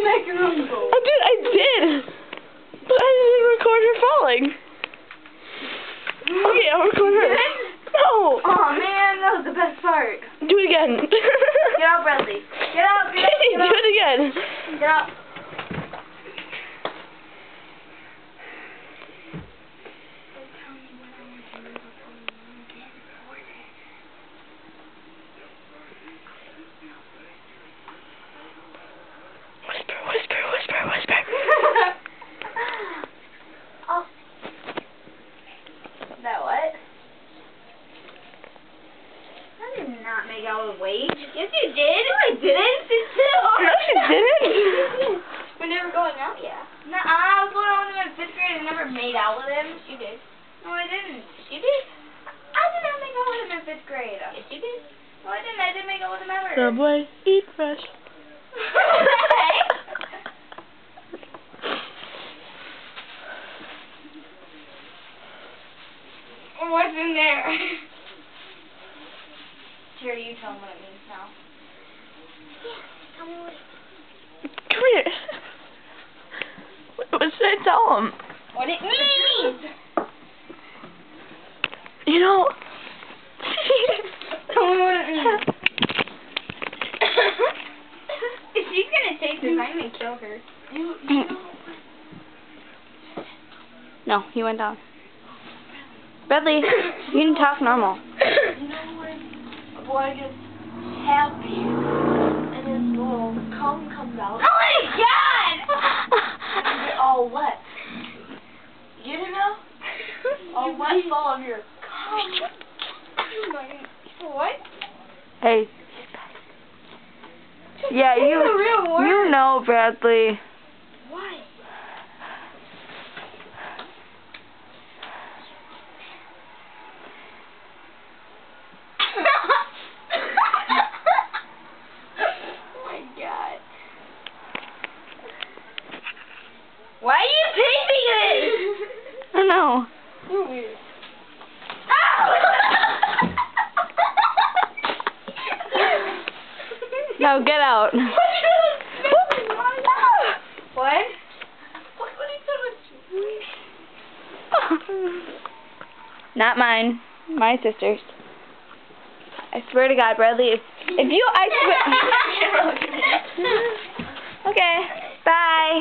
I did. But I didn't record her falling. Okay, I'll record her. No. Oh man, that was the best part. Do it again. Get out, Bradley. Get out, get out, get out. Do it again. Get out. Whisper. Oh. That what? I did not make out with Wade. Yes, you did. No, I didn't. No, she didn't. We're never going out yet. No, I was going out with him in 5th grade and never made out with him. She did. No, I didn't. She did. I did not make out with him in 5th grade. Yes, you did. No, I didn't. I didn't make out with him ever. Subway, eat fresh. What's in there? Jerry, you tell him what it means now. Yeah, tell me what it means. Come here. What should I tell him? What it means! You know... Tell me what it means. If she's gonna take this, I'm gonna kill her. No, he went down. Bradley, you can talk normal. You know when a boy gets happy and his little cum comes out? Oh my god! And you get all wet. You get it now? All wet fall on your cum. What? Hey. Yeah, Say the real word. you know, Bradley. Why? Why are you taping it? I don't know. You're weird. Now get out. What? Not mine. My sister's. I swear to God, Bradley, if you, I swear. Okay, bye.